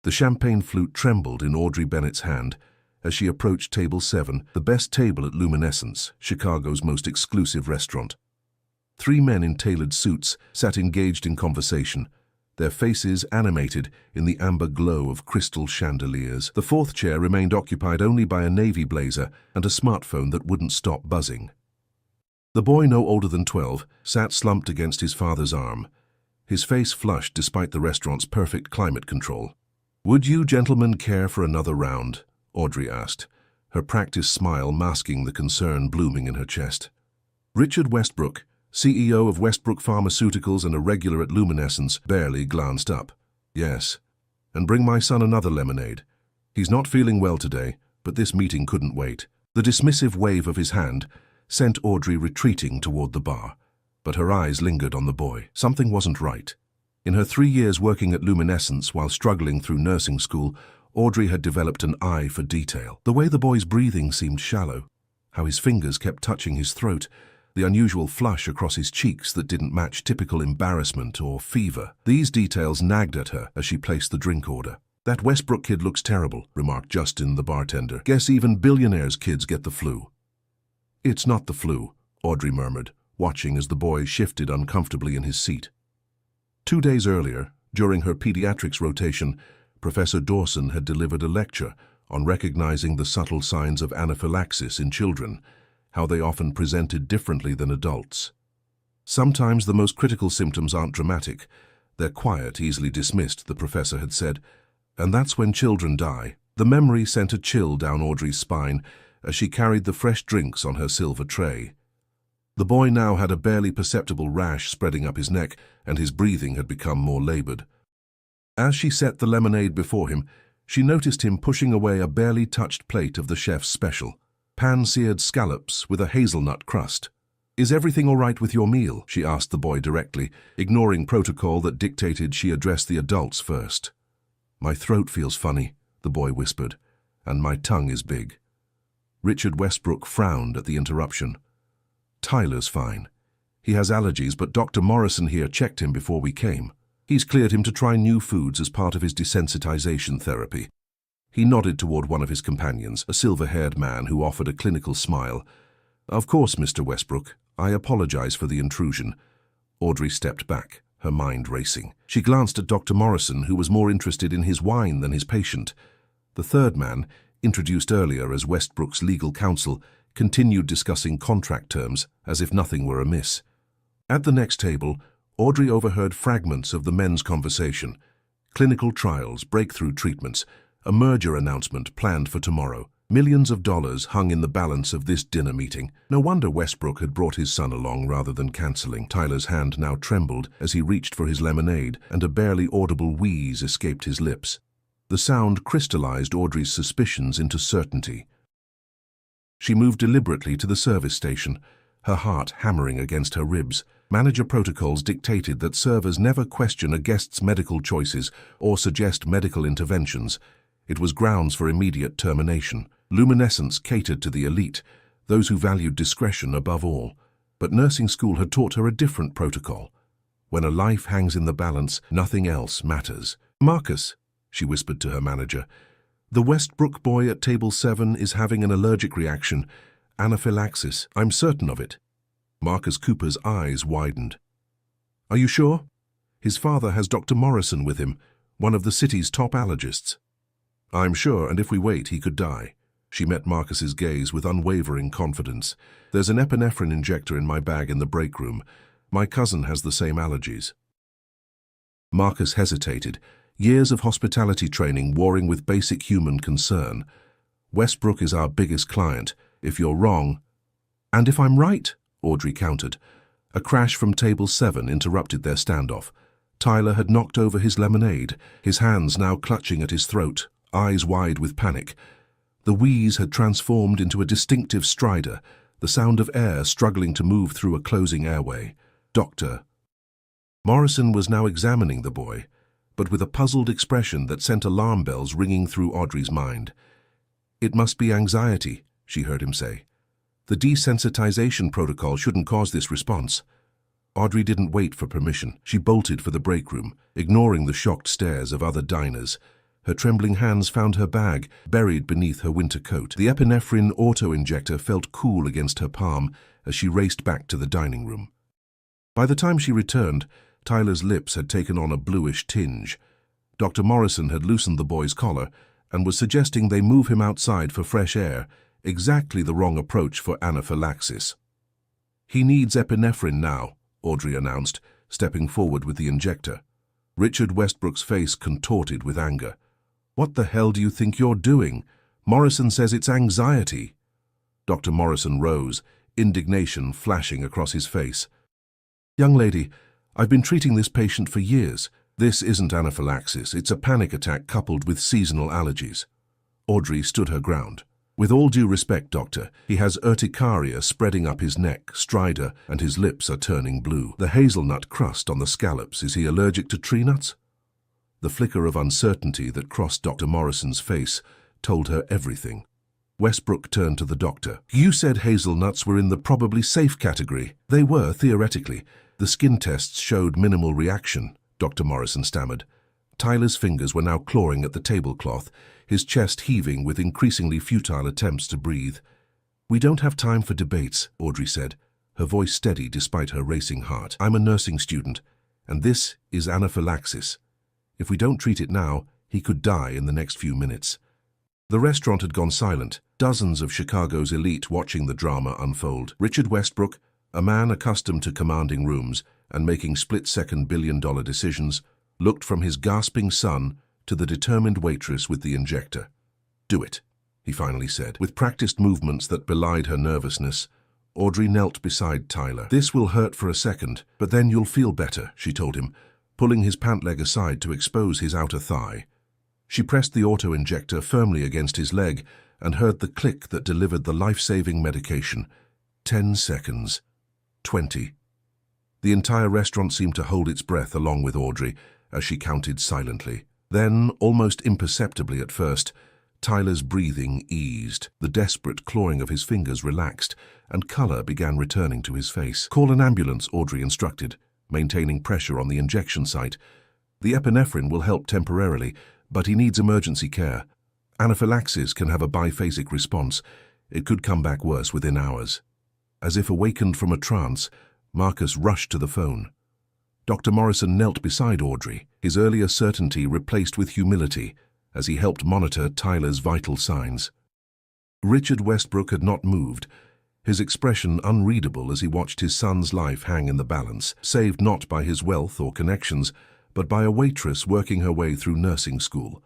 The champagne flute trembled in Audrey Bennett's hand as she approached Table 7, the best table at Luminescence, Chicago's most exclusive restaurant. 3 men in tailored suits sat engaged in conversation, their faces animated in the amber glow of crystal chandeliers. The 4th chair remained occupied only by a navy blazer and a smartphone that wouldn't stop buzzing. The boy, no older than 12, sat slumped against his father's arm, his face flushed despite the restaurant's perfect climate control. "Would you gentlemen care for another round?" Audrey asked, her practiced smile masking the concern blooming in her chest. Richard Westbrook, CEO of Westbrook Pharmaceuticals and a regular at Luminescence, barely glanced up. "Yes. And bring my son another lemonade. He's not feeling well today, but this meeting couldn't wait." The dismissive wave of his hand sent Audrey retreating toward the bar, but her eyes lingered on the boy. Something wasn't right. In her 3 years working at Luminescence while struggling through nursing school, Audrey had developed an eye for detail. The way the boy's breathing seemed shallow, how his fingers kept touching his throat, the unusual flush across his cheeks that didn't match typical embarrassment or fever. These details nagged at her as she placed the drink order. "That Westbrook kid looks terrible," remarked Justin, the bartender. "Guess even Billionaire's kids get the flu." "It's not the flu," Audrey murmured, watching as the boy shifted uncomfortably in his seat. 2 days earlier, during her pediatrics rotation, Professor Dawson had delivered a lecture on recognizing the subtle signs of anaphylaxis in children, how they often presented differently than adults. "Sometimes the most critical symptoms aren't dramatic. They're quiet, easily dismissed," the professor had said. "And that's when children die." The memory sent a chill down Audrey's spine as she carried the fresh drinks on her silver tray. The boy now had a barely perceptible rash spreading up his neck, and his breathing had become more labored. As she set the lemonade before him, she noticed him pushing away a barely touched plate of the chef's special, pan-seared scallops with a hazelnut crust. "Is everything all right with your meal?" she asked the boy directly, ignoring protocol that dictated she address the adults first. "My throat feels funny," the boy whispered, "and my tongue is big." Richard Westbrook frowned at the interruption. "Tyler's fine. He has allergies, but Dr. Morrison here checked him before we came. He's cleared him to try new foods as part of his desensitization therapy." He nodded toward one of his companions, a silver-haired man who offered a clinical smile. "Of course, Mr. Westbrook. I apologize for the intrusion." Audrey stepped back, her mind racing. She glanced at Dr. Morrison, who was more interested in his wine than his patient. The third man, introduced earlier as Westbrook's legal counsel, continued discussing contract terms as if nothing were amiss. At the next table, Audrey overheard fragments of the men's conversation. Clinical trials, breakthrough treatments, a merger announcement planned for tomorrow. Millions of dollars hung in the balance of this dinner meeting. No wonder Westbrook had brought his son along rather than cancelling. Tyler's hand now trembled as he reached for his lemonade, and a barely audible wheeze escaped his lips. The sound crystallized Audrey's suspicions into certainty. She moved deliberately to the service station, her heart hammering against her ribs. Manager protocols dictated that servers never question a guest's medical choices or suggest medical interventions. It was grounds for immediate termination. Luminescence catered to the elite, those who valued discretion above all. But nursing school had taught her a different protocol. When a life hangs in the balance, nothing else matters. "Marcus," she whispered to her manager, "the Westbrook boy at table 7 is having an allergic reaction. Anaphylaxis. I'm certain of it." Marcus Cooper's eyes widened. "Are you sure? His father has Dr. Morrison with him, one of the city's top allergists." "I'm sure, and if we wait, he could die." She met Marcus's gaze with unwavering confidence. "There's an epinephrine injector in my bag in the break room. My cousin has the same allergies." Marcus hesitated, years of hospitality training warring with basic human concern. "Westbrook is our biggest client. If you're wrong—" "And if I'm right?" Audrey countered. A crash from table 7 interrupted their standoff. Tyler had knocked over his lemonade, his hands now clutching at his throat, eyes wide with panic. The wheeze had transformed into a distinctive stridor, the sound of air struggling to move through a closing airway. "Doctor." Morrison was now examining the boy, but with a puzzled expression that sent alarm bells ringing through Audrey's mind. "It must be anxiety," she heard him say. "The desensitization protocol shouldn't cause this response." Audrey didn't wait for permission. She bolted for the break room, ignoring the shocked stares of other diners. Her trembling hands found her bag, buried beneath her winter coat. The epinephrine auto-injector felt cool against her palm as she raced back to the dining room. By the time she returned, Tyler's lips had taken on a bluish tinge. Dr. Morrison had loosened the boy's collar and was suggesting they move him outside for fresh air, exactly the wrong approach for anaphylaxis. "He needs epinephrine now," Audrey announced, stepping forward with the injector. Richard Westbrook's face contorted with anger. "What the hell do you think you're doing? Morrison says it's anxiety." Dr. Morrison rose, indignation flashing across his face. "Young lady, I've been treating this patient for years. This isn't anaphylaxis, it's a panic attack coupled with seasonal allergies." Audrey stood her ground. "With all due respect, doctor, he has urticaria spreading up his neck, stridor, and his lips are turning blue. The hazelnut crust on the scallops, is he allergic to tree nuts?" The flicker of uncertainty that crossed Dr. Morrison's face told her everything. Westbrook turned to the doctor. "You said hazelnuts were in the probably safe category." "They were, theoretically. The skin tests showed minimal reaction," Dr. Morrison stammered. Tyler's fingers were now clawing at the tablecloth, his chest heaving with increasingly futile attempts to breathe. "We don't have time for debates," Audrey said, her voice steady despite her racing heart. "I'm a nursing student, and this is anaphylaxis. If we don't treat it now, he could die in the next few minutes." The restaurant had gone silent, dozens of Chicago's elite watching the drama unfold. Richard Westbrook, a man accustomed to commanding rooms and making split-second billion-dollar decisions, looked from his gasping son to the determined waitress with the injector. "Do it," he finally said. With practiced movements that belied her nervousness, Audrey knelt beside Tyler. "This will hurt for a second, but then you'll feel better," she told him, pulling his pant leg aside to expose his outer thigh. She pressed the auto-injector firmly against his leg and heard the click that delivered the life-saving medication. 10 seconds. 20. The entire restaurant seemed to hold its breath along with Audrey as she counted silently. Then, almost imperceptibly at first, Tyler's breathing eased. The desperate clawing of his fingers relaxed, and color began returning to his face. "Call an ambulance," Audrey instructed, maintaining pressure on the injection site. "The epinephrine will help temporarily, but he needs emergency care. Anaphylaxis can have a biphasic response. It could come back worse within hours." As if awakened from a trance, Marcus rushed to the phone. Dr. Morrison knelt beside Audrey, his earlier certainty replaced with humility, as he helped monitor Tyler's vital signs. Richard Westbrook had not moved, his expression unreadable as he watched his son's life hang in the balance, saved not by his wealth or connections, but by a waitress working her way through nursing school.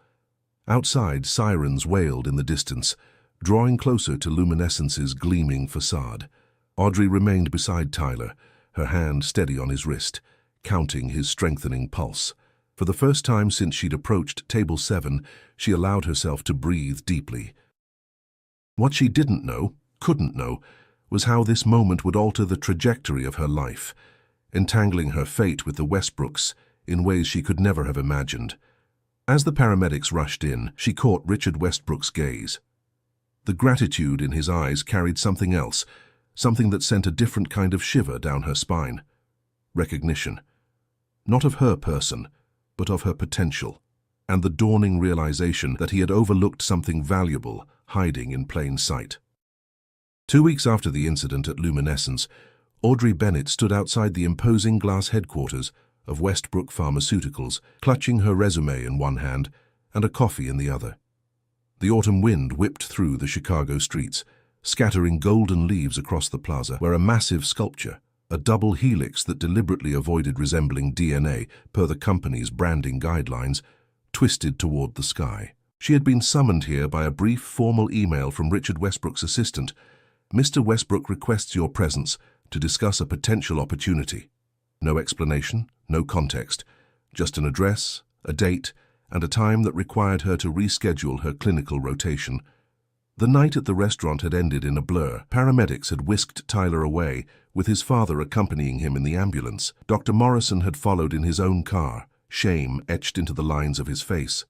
Outside, sirens wailed in the distance, drawing closer to Luminescence's gleaming facade. Audrey remained beside Tyler, her hand steady on his wrist, counting his strengthening pulse. For the first time since she'd approached table 7, she allowed herself to breathe deeply. What she didn't know, couldn't know, was how this moment would alter the trajectory of her life, entangling her fate with the Westbrooks in ways she could never have imagined. As the paramedics rushed in, she caught Richard Westbrook's gaze. The gratitude in his eyes carried something else, something that sent a different kind of shiver down her spine. Recognition. Not of her person, but of her potential, and the dawning realization that he had overlooked something valuable hiding in plain sight. 2 weeks after the incident at Luminescence, Audrey Bennett stood outside the imposing glass headquarters of Westbrook Pharmaceuticals, clutching her resume in one hand and a coffee in the other. The autumn wind whipped through the Chicago streets, scattering golden leaves across the plaza, where a massive sculpture, a double helix that deliberately avoided resembling DNA per the company's branding guidelines, twisted toward the sky. She had been summoned here by a brief formal email from Richard Westbrook's assistant. "Mr. Westbrook requests your presence to discuss a potential opportunity." No explanation, no context, just an address, a date, and a time that required her to reschedule her clinical rotation. The night at the restaurant had ended in a blur. Paramedics had whisked Tyler away, with his father accompanying him in the ambulance. Dr. Morrison had followed in his own car, shame etched into the lines of his face.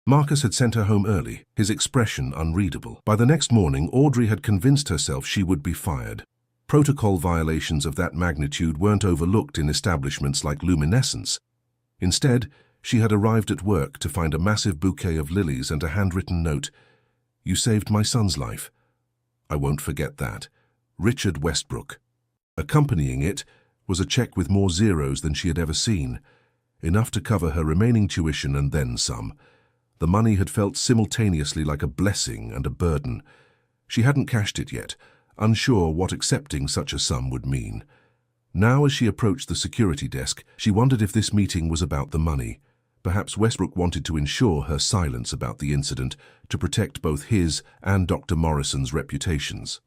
Marcus had sent her home early, his expression unreadable. By the next morning, Audrey had convinced herself she would be fired. Protocol violations of that magnitude weren't overlooked in establishments like Luminescence. Instead, She had arrived at work to find a massive bouquet of lilies and a handwritten note. "You saved my son's life. I won't forget that. Richard Westbrook." Accompanying it was a check with more zeros than she had ever seen, enough to cover her remaining tuition and then some. The money had felt simultaneously like a blessing and a burden. She hadn't cashed it yet, unsure what accepting such a sum would mean. Now, as she approached the security desk, she wondered if this meeting was about the money. Perhaps Westbrook wanted to ensure her silence about the incident to protect both his and Dr. Morrison's reputations.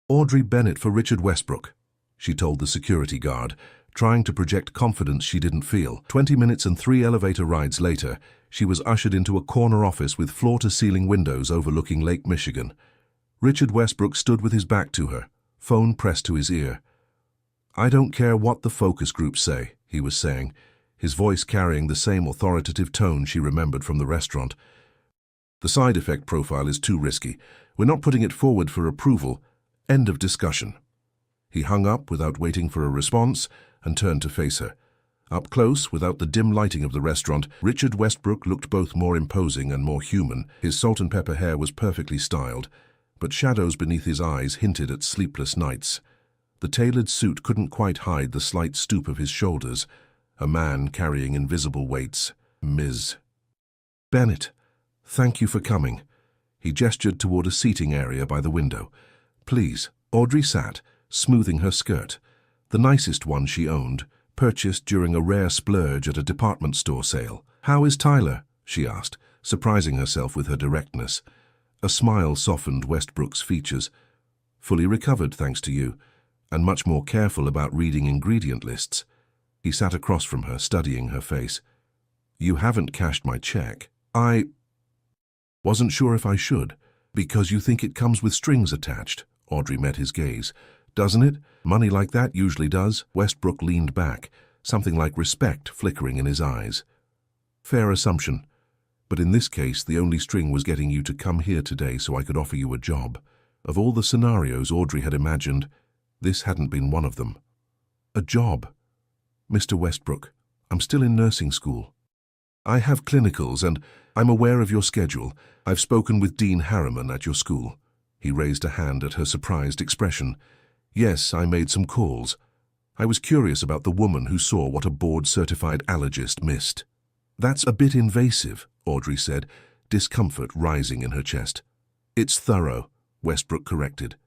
"Audrey Bennett for Richard Westbrook," she told the security guard, trying to project confidence she didn't feel. 20 minutes and 3 elevator rides later, she was ushered into a corner office with floor-to-ceiling windows overlooking Lake Michigan. Richard Westbrook stood with his back to her, phone pressed to his ear. "I don't care what the focus groups say," he was saying, his voice carrying the same authoritative tone she remembered from the restaurant. "The side effect profile is too risky. We're not putting it forward for approval. End of discussion." He hung up without waiting for a response and turned to face her. Up close, without the dim lighting of the restaurant, Richard Westbrook looked both more imposing and more human. His salt and pepper hair was perfectly styled, but shadows beneath his eyes hinted at sleepless nights. The tailored suit couldn't quite hide the slight stoop of his shoulders. A man carrying invisible weights. "Ms. Bennett, thank you for coming." He gestured toward a seating area by the window. "Please." Audrey sat, smoothing her skirt, the nicest one she owned, purchased during a rare splurge at a department store sale. "How is Tyler?" she asked, surprising herself with her directness. A smile softened Westbrook's features. "Fully recovered, thanks to you, and much more careful about reading ingredient lists." He sat across from her, studying her face. "You haven't cashed my check." "I wasn't sure if I should." "Because you think it comes with strings attached." Audrey met his gaze. "Doesn't it? Money like that usually does." Westbrook leaned back, something like respect flickering in his eyes. "Fair assumption. But in this case, the only string was getting you to come here today so I could offer you a job." Of all the scenarios Audrey had imagined, this hadn't been one of them. "A job? Mr. Westbrook, I'm still in nursing school. I have clinicals and I'm aware of your schedule. I've spoken with Dean Harriman at your school." He raised a hand at her surprised expression. "Yes, I made some calls. I was curious about the woman who saw what a board-certified allergist missed." "That's a bit invasive," Audrey said, discomfort rising in her chest. "It's thorough," Westbrook corrected.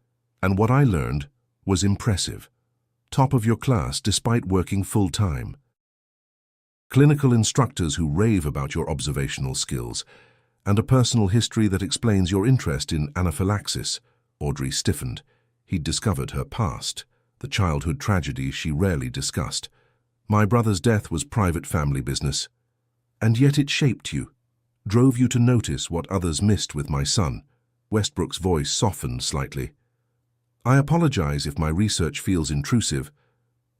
"And what I learned was impressive. Top of your class despite working full-time. Clinical instructors who rave about your observational skills, and a personal history that explains your interest in anaphylaxis." Audrey stiffened. He'd discovered her past, the childhood tragedy she rarely discussed. "My brother's death was private family business. And yet it shaped you, drove you to notice what others missed with my son." Westbrook's voice softened slightly. "I apologize if my research feels intrusive,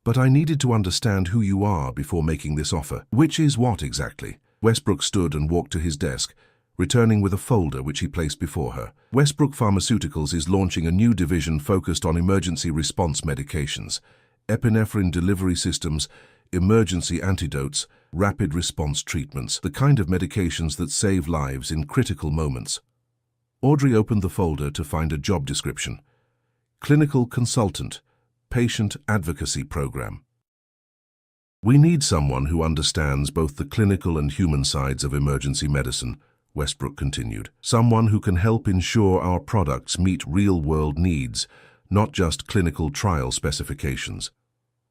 but I needed to understand who you are before making this offer." "Which is what exactly?" Westbrook stood and walked to his desk, returning with a folder which he placed before her. "Westbrook Pharmaceuticals is launching a new division focused on emergency response medications, epinephrine delivery systems, emergency antidotes, rapid response treatments, the kind of medications that save lives in critical moments." Audrey opened the folder to find a job description. Clinical Consultant, Patient Advocacy Program. "We need someone who understands both the clinical and human sides of emergency medicine," Westbrook continued. "Someone who can help ensure our products meet real-world needs, not just clinical trial specifications.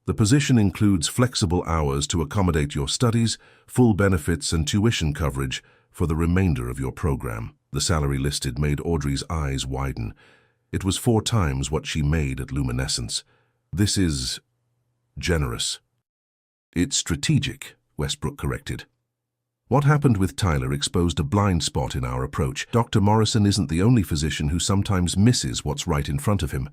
The position includes flexible hours to accommodate your studies, full benefits and tuition coverage for the remainder of your program." The salary listed made Audrey's eyes widen. It was 4 times what she made at Luminescence. "This is generous." "It's strategic," Westbrook corrected. "What happened with Tyler exposed a blind spot in our approach. Dr. Morrison isn't the only physician who sometimes misses what's right in front of him.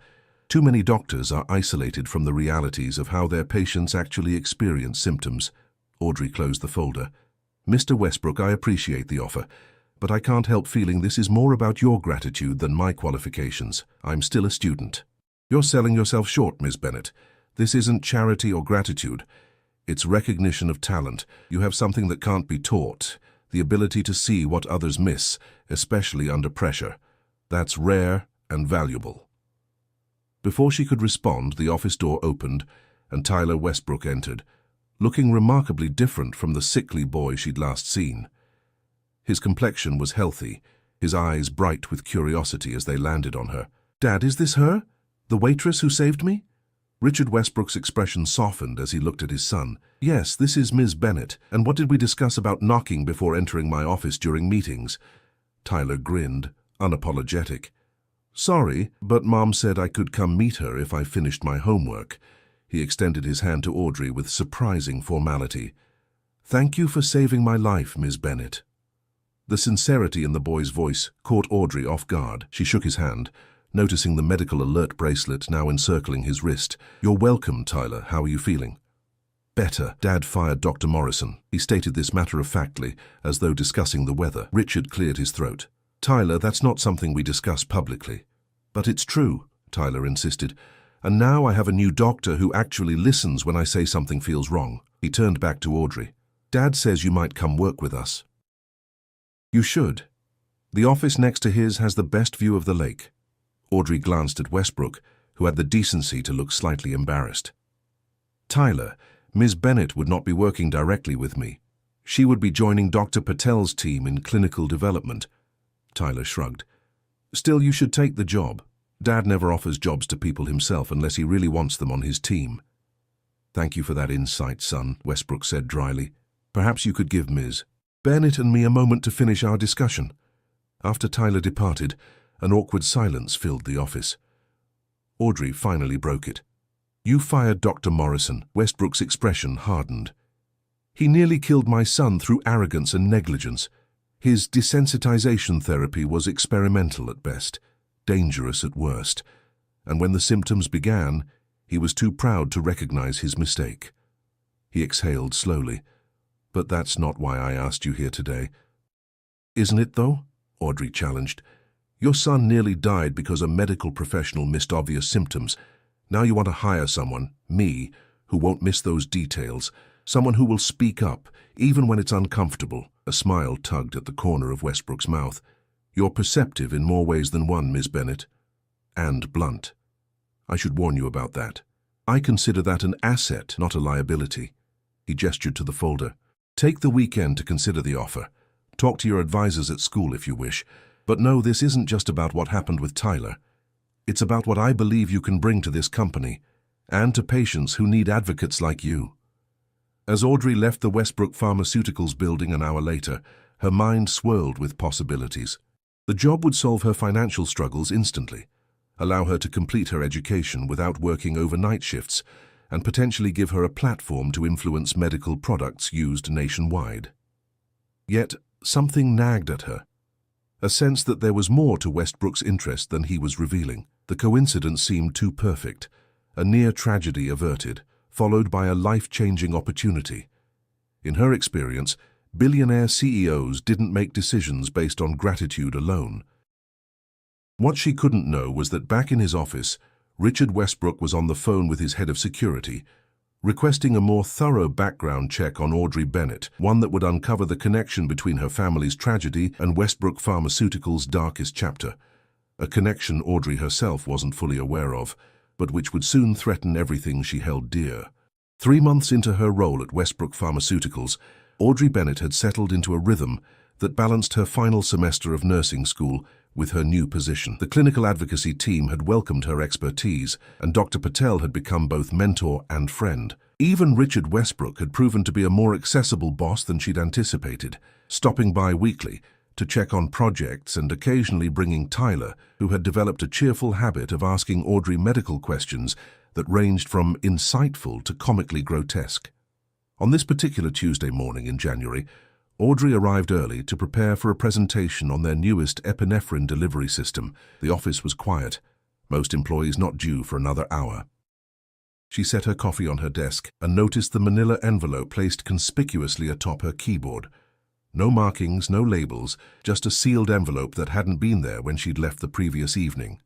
Too many doctors are isolated from the realities of how their patients actually experience symptoms." Audrey closed the folder. "Mr. Westbrook, I appreciate the offer, but I can't help feeling this is more about your gratitude than my qualifications. I'm still a student." "You're selling yourself short, Ms. Bennett. This isn't charity or gratitude. It's recognition of talent. You have something that can't be taught, the ability to see what others miss, especially under pressure. That's rare and valuable. Before she could respond, the office door opened and Tyler Westbrook entered, looking remarkably different from the sickly boy she'd last seen. His complexion was healthy, his eyes bright with curiosity as they landed on her. "Dad, is this her? The waitress who saved me?" Richard Westbrook's expression softened as he looked at his son. "Yes, this is Ms. Bennett. And what did we discuss about knocking before entering my office during meetings?" Tyler grinned, unapologetic. "Sorry, but Mom said I could come meet her if I finished my homework." He extended his hand to Audrey with surprising formality. "Thank you for saving my life, Ms. Bennett." The sincerity in the boy's voice caught Audrey off guard. She shook his hand, noticing the medical alert bracelet now encircling his wrist. "You're welcome, Tyler. How are you feeling?" "Better. Dad fired Dr. Morrison." He stated this matter-of-factly, as though discussing the weather. Richard cleared his throat. "Tyler, that's not something we discuss publicly." "But it's true," Tyler insisted. "And now I have a new doctor who actually listens when I say something feels wrong." He turned back to Audrey. "Dad says you might come work with us." "You should. The office next to his has the best view of the lake." Audrey glanced at Westbrook, who had the decency to look slightly embarrassed. "Tyler, Ms. Bennett would not be working directly with me. She would be joining Dr. Patel's team in clinical development." Tyler shrugged. "Still, you should take the job. Dad never offers jobs to people himself unless he really wants them on his team." "Thank you for that insight, son," Westbrook said dryly. "Perhaps you could give Ms. Bennett and me a moment to finish our discussion." After Tyler departed, an awkward silence filled the office. Audrey finally broke it. "You fired Dr. Morrison." Westbrook's expression hardened. "He nearly killed my son through arrogance and negligence. His desensitization therapy was experimental at best, dangerous at worst, and when the symptoms began, he was too proud to recognize his mistake." He exhaled slowly. "But that's not why I asked you here today." "Isn't it, though?" Audrey challenged. "Your son nearly died because a medical professional missed obvious symptoms. Now you want to hire someone, me, who won't miss those details, someone who will speak up, even when it's uncomfortable." A smile tugged at the corner of Westbrook's mouth. "You're perceptive in more ways than one, Ms. Bennett. And blunt. I should warn you about that. I consider that an asset, not a liability." He gestured to the folder. "Take the weekend to consider the offer. Talk to your advisors at school if you wish. But no, this isn't just about what happened with Tyler. It's about what I believe you can bring to this company, and to patients who need advocates like you." As Audrey left the Westbrook Pharmaceuticals building an hour later, her mind swirled with possibilities. The job would solve her financial struggles instantly, allow her to complete her education without working overnight shifts, and potentially give her a platform to influence medical products used nationwide. Yet, something nagged at her. A sense that there was more to Westbrook's interest than he was revealing. The coincidence seemed too perfect, a near tragedy averted, followed by a life-changing opportunity. In her experience, billionaire CEOs didn't make decisions based on gratitude alone. What she couldn't know was that back in his office, Richard Westbrook was on the phone with his head of security, requesting a more thorough background check on Audrey Bennett, one that would uncover the connection between her family's tragedy and Westbrook Pharmaceuticals' darkest chapter, a connection Audrey herself wasn't fully aware of, but which would soon threaten everything she held dear. 3 months into her role at Westbrook Pharmaceuticals, Audrey Bennett had settled into a rhythm that balanced her final semester of nursing school with her new position. The clinical advocacy team had welcomed her expertise, and Dr. Patel had become both mentor and friend. Even Richard Westbrook had proven to be a more accessible boss than she'd anticipated, stopping by weekly to check on projects and occasionally bringing Tyler, who had developed a cheerful habit of asking Audrey medical questions that ranged from insightful to comically grotesque. On this particular Tuesday morning in January, Audrey arrived early to prepare for a presentation on their newest epinephrine delivery system. The office was quiet, most employees not due for another hour. She set her coffee on her desk and noticed the manila envelope placed conspicuously atop her keyboard. No markings, no labels, just a sealed envelope that hadn't been there when she'd left the previous evening.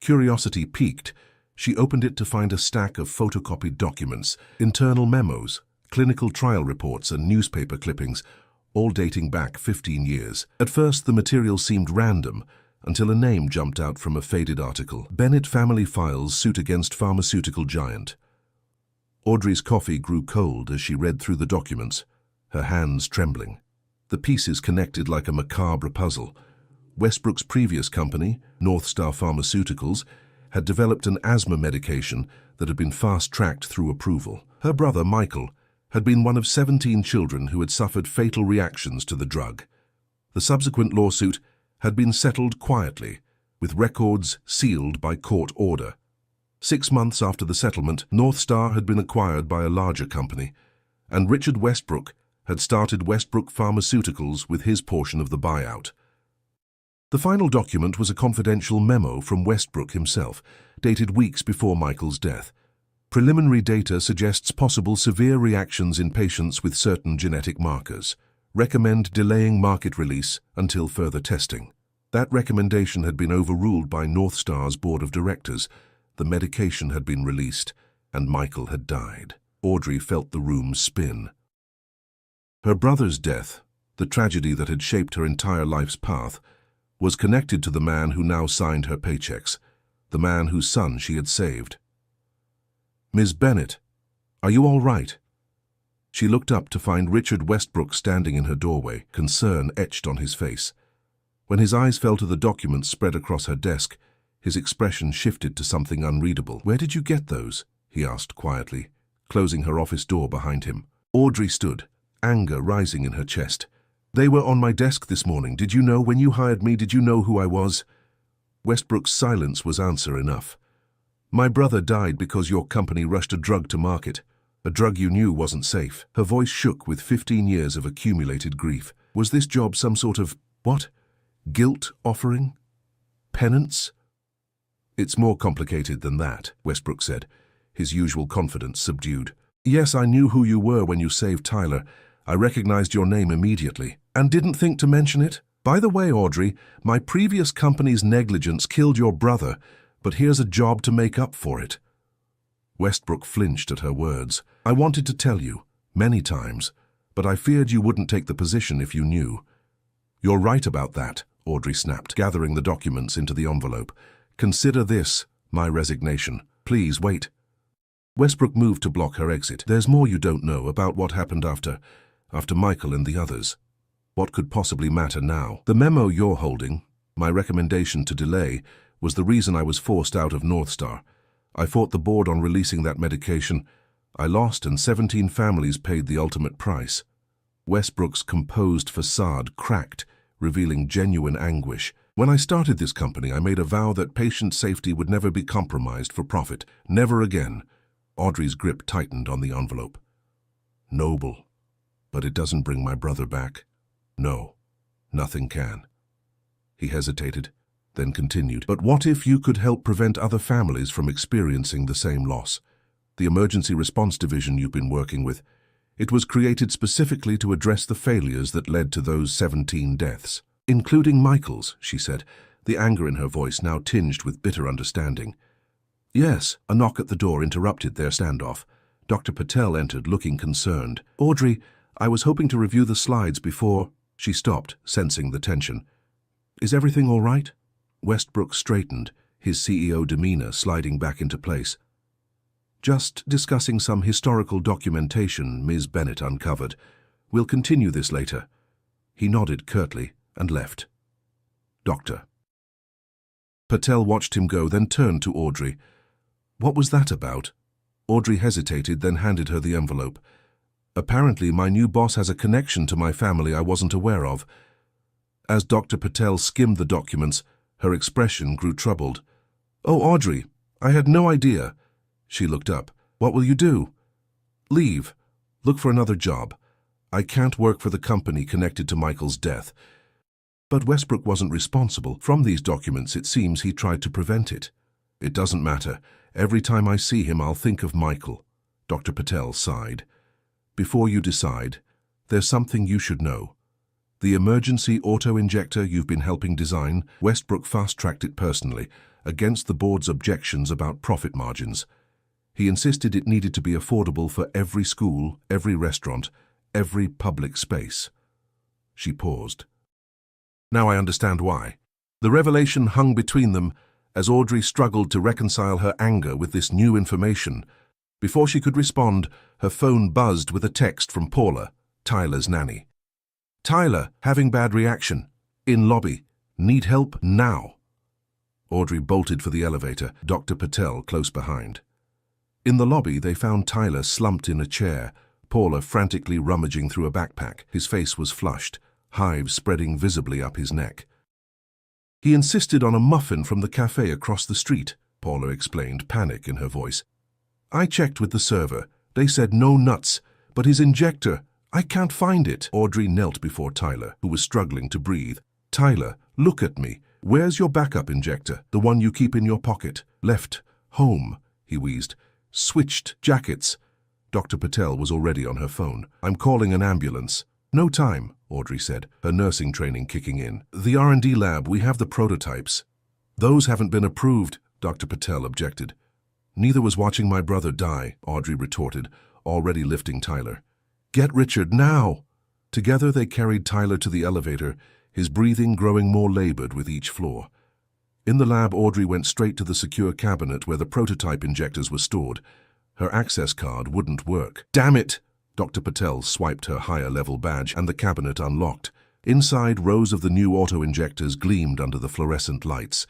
Curiosity piqued, she opened it to find a stack of photocopied documents, internal memos, clinical trial reports and newspaper clippings, all dating back 15 years. At first, the material seemed random, until a name jumped out from a faded article. Bennett family files suit against pharmaceutical giant. Audrey's coffee grew cold as she read through the documents, her hands trembling. The pieces connected like a macabre puzzle. Westbrook's previous company, North Star Pharmaceuticals, had developed an asthma medication that had been fast-tracked through approval. Her brother, Michael, had been one of 17 children who had suffered fatal reactions to the drug. The subsequent lawsuit had been settled quietly, with records sealed by court order. 6 months after the settlement, North Star had been acquired by a larger company, and Richard Westbrook had started Westbrook Pharmaceuticals with his portion of the buyout. The final document was a confidential memo from Westbrook himself, dated weeks before Michael's death. Preliminary data suggests possible severe reactions in patients with certain genetic markers. Recommend delaying market release until further testing. That recommendation had been overruled by North Star's board of directors. The medication had been released, and Michael had died. Audrey felt the room spin. Her brother's death, the tragedy that had shaped her entire life's path, was connected to the man who now signed her paychecks, the man whose son she had saved. "Ms. Bennett, are you all right?" She looked up to find Richard Westbrook standing in her doorway, concern etched on his face. When his eyes fell to the documents spread across her desk, his expression shifted to something unreadable. "Where did you get those?" he asked quietly, closing her office door behind him. Audrey stood, anger rising in her chest. "They were on my desk this morning. Did you know when you hired me? Did you know who I was?" Westbrook's silence was answer enough. "My brother died because your company rushed a drug to market. A drug you knew wasn't safe." Her voice shook with 15 years of accumulated grief. "Was this job some sort of, what? Guilt offering? Penance?" "It's more complicated than that," Westbrook said, his usual confidence subdued. "Yes, I knew who you were when you saved Tyler. I recognized your name immediately, and didn't think to mention it. By the way, Audrey, my previous company's negligence killed your brother, but here's a job to make up for it." Westbrook flinched at her words. "I wanted to tell you, many times, but I feared you wouldn't take the position if you knew." "You're right about that," Audrey snapped, gathering the documents into the envelope. "Consider this my resignation. Please wait." Westbrook moved to block her exit. "There's more you don't know about what happened after Michael and the others. What could possibly matter now? The memo you're holding, my recommendation to delay, was the reason I was forced out of North Star. I fought the board on releasing that medication. I lost, and 17 families paid the ultimate price." Westbrook's composed facade cracked, revealing genuine anguish. "When I started this company, I made a vow that patient safety would never be compromised for profit. Never again." Audrey's grip tightened on the envelope. "Noble. But it doesn't bring my brother back. No, nothing can." He hesitated, then continued. "But what if you could help prevent other families from experiencing the same loss? The emergency response division you've been working with, it was created specifically to address the failures that led to those 17 deaths. Including Michael's," she said, the anger in her voice now tinged with bitter understanding. "Yes." A knock at the door interrupted their standoff. Dr. Patel entered, looking concerned. "Audrey, I was hoping to review the slides before—" She stopped, sensing the tension. "Is everything all right?" Westbrook straightened, his CEO demeanor sliding back into place. "Just discussing some historical documentation Ms. Bennett uncovered. We'll continue this later." He nodded curtly and left. "Doctor." Patel watched him go, then turned to Audrey. "What was that about?" Audrey hesitated, then handed her the envelope. "Apparently, my new boss has a connection to my family I wasn't aware of." As Dr. Patel skimmed the documents, her expression grew troubled. "Oh, Audrey, I had no idea." She looked up. "What will you do?" "Leave. Look for another job. I can't work for the company connected to Michael's death." But Westbrook wasn't responsible. From these documents, it seems he tried to prevent it. "It doesn't matter. Every time I see him, I'll think of Michael." Dr. Patel sighed. "Before you decide, there's something you should know. The emergency auto-injector you've been helping design, Westbrook fast-tracked it personally, against the board's objections about profit margins. He insisted it needed to be affordable for every school, every restaurant, every public space. She paused. Now I understand why. The revelation hung between them as Audrey struggled to reconcile her anger with this new information. Before she could respond, her phone buzzed with a text from Paula, Tyler's nanny. "Tyler, having bad reaction. In lobby. Need help now." Audrey bolted for the elevator, Dr. Patel close behind. In the lobby, they found Tyler slumped in a chair, Paula frantically rummaging through a backpack. His face was flushed, hives spreading visibly up his neck. "He insisted on a muffin from the cafe across the street," Paula explained, panic in her voice. "I checked with the server. They said no nuts, but his injector, I can't find it." Audrey knelt before Tyler, who was struggling to breathe. "Tyler, look at me. Where's your backup injector? The one you keep in your pocket?" "Left home," he wheezed. "Switched jackets." Dr. Patel was already on her phone. "I'm calling an ambulance." "No time," Audrey said, her nursing training kicking in. "The R&D lab, we have the prototypes." "Those haven't been approved," Dr. Patel objected. "Neither was watching my brother die," Audrey retorted, already lifting Tyler. "Get Richard now!" Together they carried Tyler to the elevator, his breathing growing more labored with each floor. In the lab, Audrey went straight to the secure cabinet where the prototype injectors were stored. Her access card wouldn't work. "Damn it!" Dr. Patel swiped her higher-level badge and the cabinet unlocked. Inside, rows of the new auto-injectors gleamed under the fluorescent lights.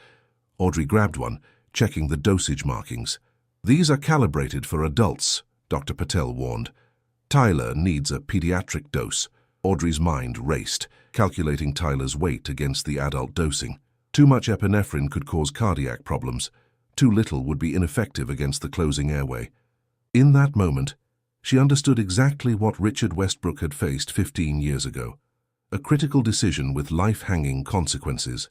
Audrey grabbed one, checking the dosage markings. "These are calibrated for adults," Dr. Patel warned. "Tyler needs a pediatric dose." Audrey's mind raced, calculating Tyler's weight against the adult dosing. Too much epinephrine could cause cardiac problems. Too little would be ineffective against the closing airway. In that moment, she understood exactly what Richard Westbrook had faced 15 years ago. A critical decision with life-hanging consequences.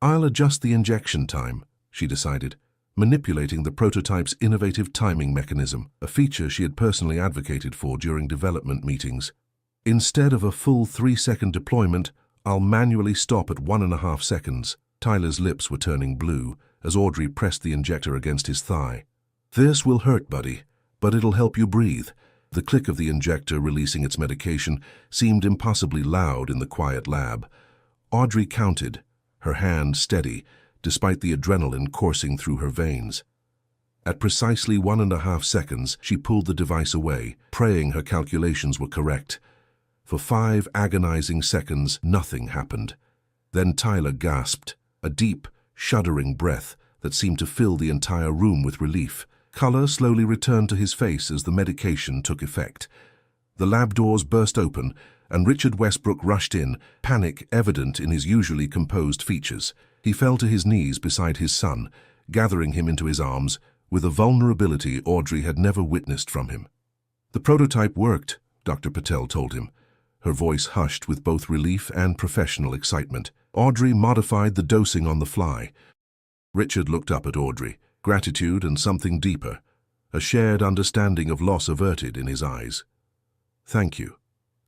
"I'll adjust the injection time," she decided, manipulating the prototype's innovative timing mechanism, a feature she had personally advocated for during development meetings. "Instead of a full 3-second deployment, I'll manually stop at 1.5 seconds. Tyler's lips were turning blue as Audrey pressed the injector against his thigh. "This will hurt, buddy, but it'll help you breathe." The click of the injector releasing its medication seemed impossibly loud in the quiet lab. Audrey counted, her hand steady, despite the adrenaline coursing through her veins. At precisely 1.5 seconds, she pulled the device away, praying her calculations were correct. For 5 agonizing seconds, nothing happened. Then Tyler gasped, a deep, shuddering breath that seemed to fill the entire room with relief. Color slowly returned to his face as the medication took effect. The lab doors burst open, and Richard Westbrook rushed in, panic evident in his usually composed features. He fell to his knees beside his son, gathering him into his arms with a vulnerability Audrey had never witnessed from him. "The prototype worked," Dr. Patel told him, her voice hushed with both relief and professional excitement. Audrey modified the dosing on the fly. Richard looked up at Audrey, gratitude and something deeper, a shared understanding of loss averted in his eyes. "Thank you."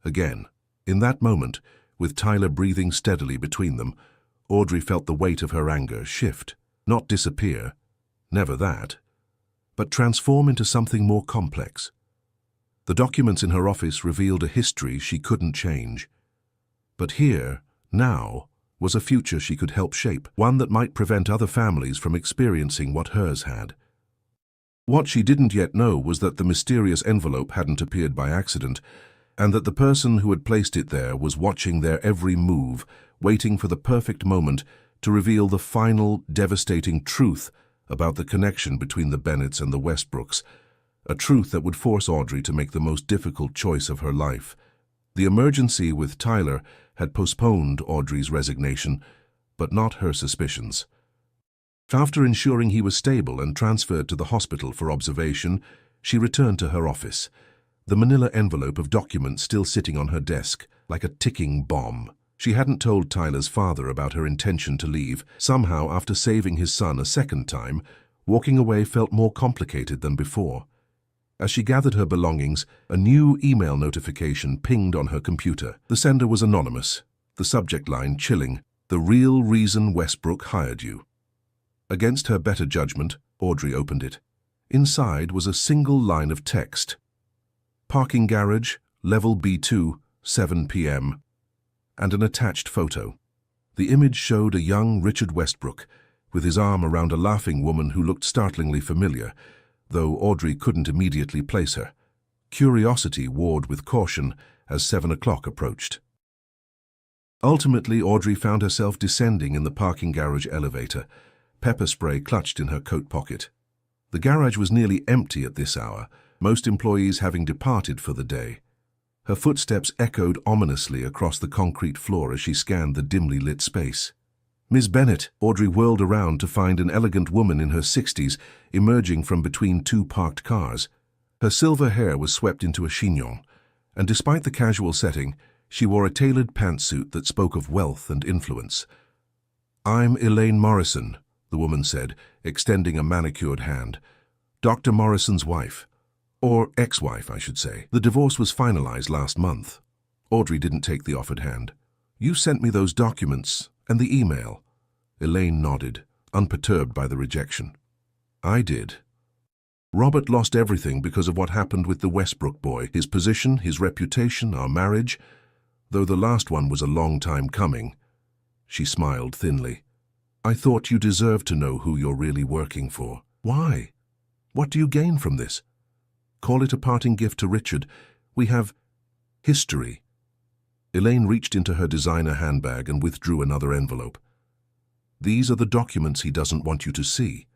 Again. In that moment, with Tyler breathing steadily between them, Audrey felt the weight of her anger shift, not disappear, never that, but transform into something more complex. The documents in her office revealed a history she couldn't change. But here, now, was a future she could help shape, one that might prevent other families from experiencing what hers had. What she didn't yet know was that the mysterious envelope hadn't appeared by accident, and that the person who had placed it there was watching their every move, waiting for the perfect moment to reveal the final, devastating truth about the connection between the Bennetts and the Westbrooks, a truth that would force Audrey to make the most difficult choice of her life. The emergency with Tyler had postponed Audrey's resignation, but not her suspicions. After ensuring he was stable and transferred to the hospital for observation, she returned to her office, the manila envelope of documents still sitting on her desk, like a ticking bomb. She hadn't told Tyler's father about her intention to leave. Somehow, after saving his son a second time, walking away felt more complicated than before. As she gathered her belongings, a new email notification pinged on her computer. The sender was anonymous, the subject line chilling, "The real reason Westbrook hired you." Against her better judgment, Audrey opened it. Inside was a single line of text. Parking garage, level B2, 7 p.m., and an attached photo. The image showed a young Richard Westbrook, with his arm around a laughing woman who looked startlingly familiar, though Audrey couldn't immediately place her. Curiosity warred with caution as 7 o'clock approached. Ultimately, Audrey found herself descending in the parking garage elevator, pepper spray clutched in her coat pocket. The garage was nearly empty at this hour, most employees having departed for the day. Her footsteps echoed ominously across the concrete floor as she scanned the dimly lit space. "Miss Bennett," Audrey whirled around to find an elegant woman in her 60s emerging from between two parked cars. Her silver hair was swept into a chignon, and despite the casual setting, she wore a tailored pantsuit that spoke of wealth and influence. "I'm Elaine Morrison," the woman said, extending a manicured hand. "Dr. Morrison's wife. Or ex-wife, I should say. The divorce was finalized last month." Audrey didn't take the offered hand. "You sent me those documents and the email." Elaine nodded, unperturbed by the rejection. "I did. Robert lost everything because of what happened with the Westbrook boy. His position, his reputation, our marriage, though the last one was a long time coming." She smiled thinly. "I thought you deserved to know who you're really working for." "Why? What do you gain from this?" "Call it a parting gift to Richard. We have history." Elaine reached into her designer handbag and withdrew another envelope. "These are the documents he doesn't want you to see.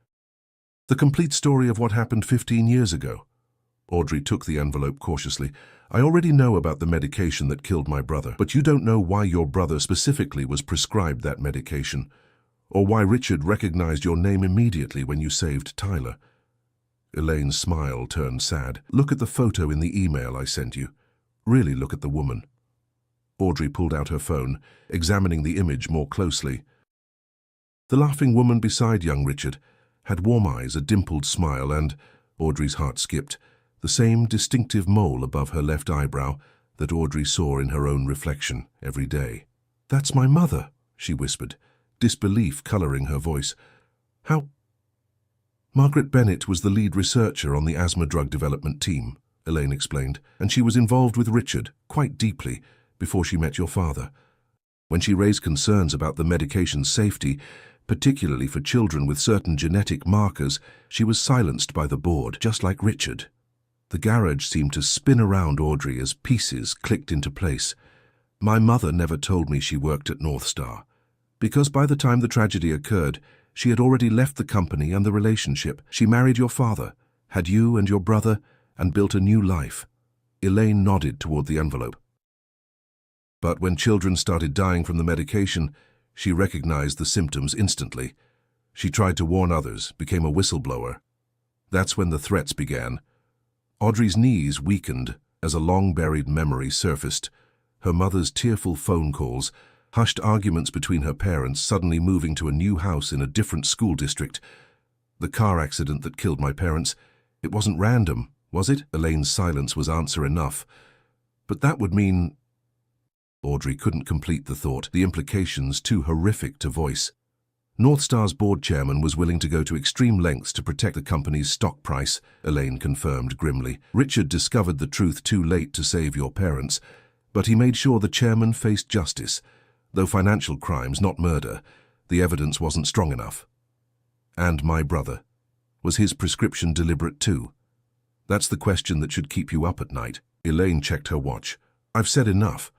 The complete story of what happened 15 years ago." Audrey took the envelope cautiously. "I already know about the medication that killed my brother, but you don't know why your brother specifically was prescribed that medication, or why Richard recognized your name immediately when you saved Tyler." Elaine's smile turned sad. "Look at the photo in the email I sent you. Really look at the woman." Audrey pulled out her phone, examining the image more closely. The laughing woman beside young Richard had warm eyes, a dimpled smile, and, Audrey's heart skipped, the same distinctive mole above her left eyebrow that Audrey saw in her own reflection every day. "That's my mother," she whispered, disbelief coloring her voice. "How—" "Margaret Bennett was the lead researcher on the asthma drug development team," Elaine explained, "and she was involved with Richard, quite deeply, before she met your father. When she raised concerns about the medication's safety, particularly for children with certain genetic markers, she was silenced by the board, just like Richard." The garage seemed to spin around Audrey as pieces clicked into place. "My mother never told me she worked at North Star, because by the time the tragedy occurred, she had already left the company and the relationship. She married your father, had you and your brother, and built a new life." Elaine nodded toward the envelope. "But when children started dying from the medication, she recognized the symptoms instantly. She tried to warn others, became a whistleblower. That's when the threats began." Audrey's knees weakened as a long-buried memory surfaced. Her mother's tearful phone calls, hushed arguments between her parents, suddenly moving to a new house in a different school district. "The car accident that killed my parents, it wasn't random, was it?" Elaine's silence was answer enough. "But that would mean—" Audrey couldn't complete the thought, the implications too horrific to voice. "North Star's board chairman was willing to go to extreme lengths to protect the company's stock price," Elaine confirmed grimly. "Richard discovered the truth too late to save your parents, but he made sure the chairman faced justice. Though financial crimes, not murder, the evidence wasn't strong enough." "And my brother? Was his prescription deliberate too? That's the question that should keep you up at night." Elaine checked her watch. "I've said enough.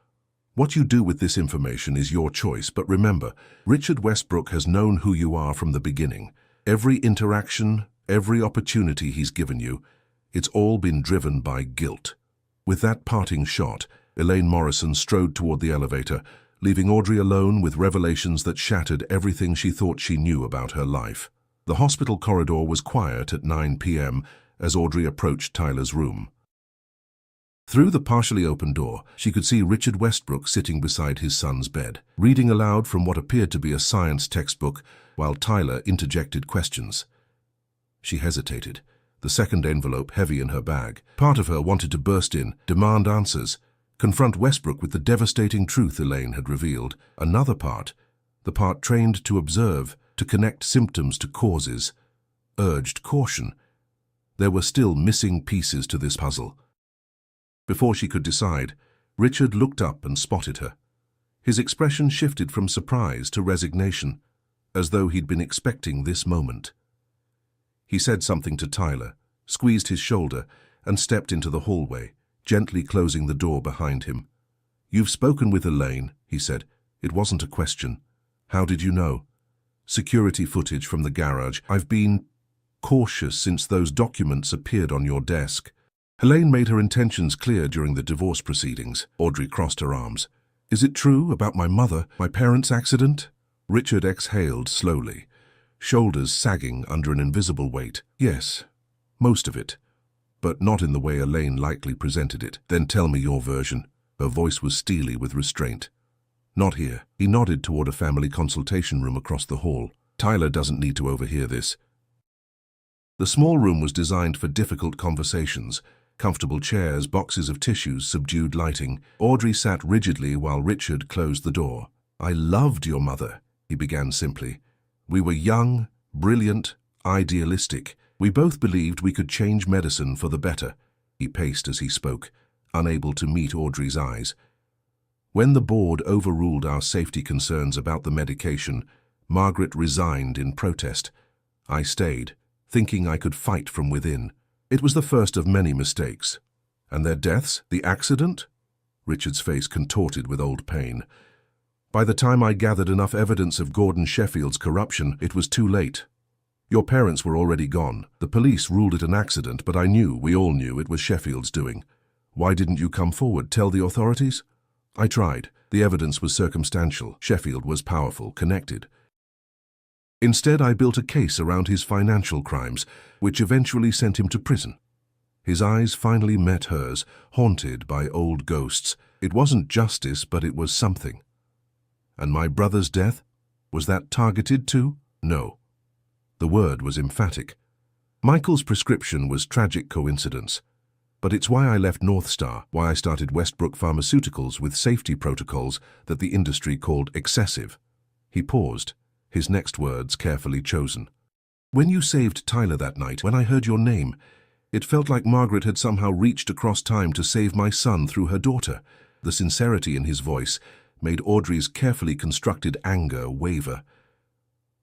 What you do with this information is your choice, but remember, Richard Westbrook has known who you are from the beginning. Every interaction, every opportunity he's given you, it's all been driven by guilt." With that parting shot, Elaine Morrison strode toward the elevator, leaving Audrey alone with revelations that shattered everything she thought she knew about her life. The hospital corridor was quiet at 9 p.m. as Audrey approached Tyler's room. Through the partially open door, she could see Richard Westbrook sitting beside his son's bed, reading aloud from what appeared to be a science textbook, while Tyler interjected questions. She hesitated, the second envelope heavy in her bag. Part of her wanted to burst in, demand answers, confront Westbrook with the devastating truth Elaine had revealed. Another part, the part trained to observe, to connect symptoms to causes, urged caution. There were still missing pieces to this puzzle. Before she could decide, Richard looked up and spotted her. His expression shifted from surprise to resignation, as though he'd been expecting this moment. He said something to Tyler, squeezed his shoulder, and stepped into the hallway, gently closing the door behind him. "You've spoken with Elaine," he said. "It wasn't a question. How did you know?" "Security footage from the garage. I've been cautious since those documents appeared on your desk." Elaine made her intentions clear during the divorce proceedings. Audrey crossed her arms. "Is it true about my mother, my parents' accident?" Richard exhaled slowly, shoulders sagging under an invisible weight. "Yes, most of it, but not in the way Elaine likely presented it." "Then tell me your version." Her voice was steely with restraint. "Not here." He nodded toward a family consultation room across the hall. "Tyler doesn't need to overhear this." The small room was designed for difficult conversations. Comfortable chairs, boxes of tissues, subdued lighting. Audrey sat rigidly while Richard closed the door. "I loved your mother," he began simply. "We were young, brilliant, idealistic. We both believed we could change medicine for the better." He paced as he spoke, unable to meet Audrey's eyes. "When the board overruled our safety concerns about the medication, Margaret resigned in protest. I stayed, thinking I could fight from within. It was the first of many mistakes. And their deaths? The accident?" Richard's face contorted with old pain. "By the time I gathered enough evidence of Gordon Sheffield's corruption, it was too late. Your parents were already gone. The police ruled it an accident, but we all knew it was Sheffield's doing. Why didn't you come forward, tell the authorities?" "I tried. The evidence was circumstantial. Sheffield was powerful, connected. Instead, I built a case around his financial crimes, which eventually sent him to prison." His eyes finally met hers, haunted by old ghosts. "It wasn't justice, but it was something." "And my brother's death? Was that targeted too?" "No." The word was emphatic. "Michael's prescription was tragic coincidence. But it's why I left North Star, why I started Westbrook Pharmaceuticals with safety protocols that the industry called excessive." He paused, his next words carefully chosen. "When you saved Tyler that night, when I heard your name, it felt like Margaret had somehow reached across time to save my son through her daughter." The sincerity in his voice made Audrey's carefully constructed anger waver.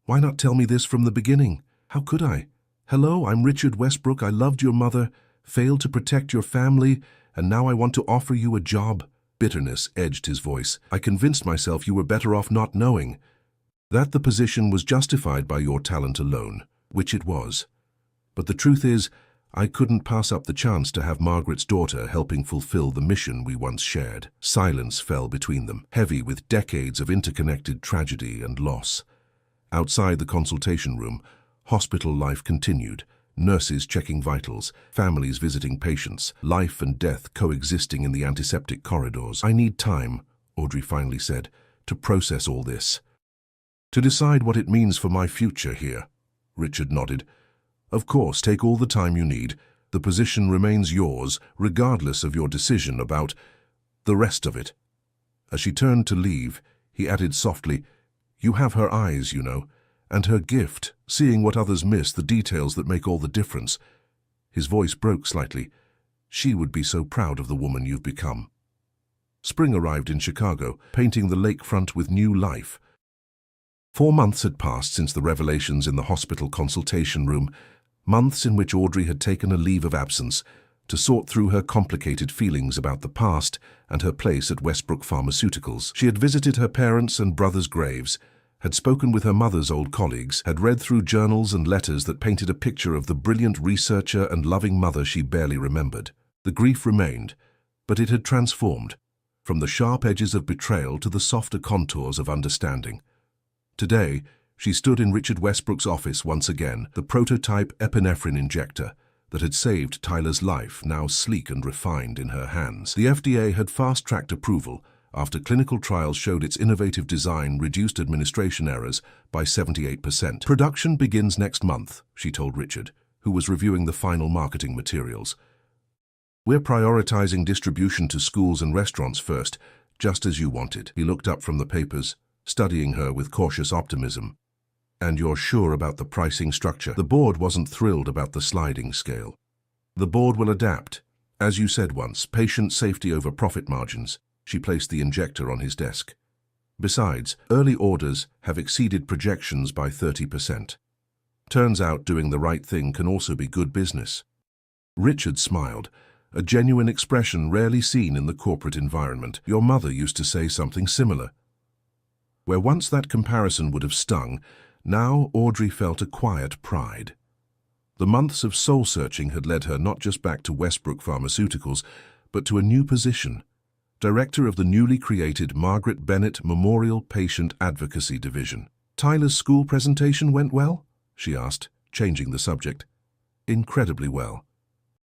"Why not tell me this from the beginning? How could I? Hello, I'm Richard Westbrook. I loved your mother, failed to protect your family, and now I want to offer you a job." Bitterness edged his voice. "I convinced myself you were better off not knowing. That the position was justified by your talent alone, which it was. But the truth is, I couldn't pass up the chance to have Margaret's daughter helping fulfill the mission we once shared." Silence fell between them, heavy with decades of interconnected tragedy and loss. Outside the consultation room, hospital life continued. Nurses checking vitals, families visiting patients, life and death coexisting in the antiseptic corridors. "I need time," Audrey finally said, "to process all this. To decide what it means for my future here." Richard nodded. "Of course, take all the time you need. The position remains yours, regardless of your decision about the rest of it." As she turned to leave, he added softly, "You have her eyes, you know, and her gift, seeing what others miss, the details that make all the difference." His voice broke slightly. "She would be so proud of the woman you've become." Spring arrived in Chicago, painting the lakefront with new life. 4 months had passed since the revelations in the hospital consultation room, months in which Audrey had taken a leave of absence to sort through her complicated feelings about the past and her place at Westbrook Pharmaceuticals. She had visited her parents' and brothers' graves, had spoken with her mother's old colleagues, had read through journals and letters that painted a picture of the brilliant researcher and loving mother she barely remembered. The grief remained, but it had transformed, from the sharp edges of betrayal to the softer contours of understanding. Today, she stood in Richard Westbrook's office once again, the prototype epinephrine injector that had saved Tyler's life, now sleek and refined in her hands. The FDA had fast-tracked approval after clinical trials showed its innovative design reduced administration errors by 78%. "Production begins next month," she told Richard, who was reviewing the final marketing materials. "We're prioritizing distribution to schools and restaurants first, just as you wanted." He looked up from the papers, studying her with cautious optimism. "And you're sure about the pricing structure?" The board wasn't thrilled about the sliding scale. The board will adapt. As you said once, patient safety over profit margins. She placed the injector on his desk. Besides, early orders have exceeded projections by 30%. Turns out doing the right thing can also be good business. Richard smiled, a genuine expression rarely seen in the corporate environment. Your mother used to say something similar. Where once that comparison would have stung, now Audrey felt a quiet pride. The months of soul-searching had led her not just back to Westbrook Pharmaceuticals, but to a new position, director of the newly created Margaret Bennett Memorial Patient Advocacy Division. Tyler's school presentation went well? She asked, changing the subject. Incredibly well.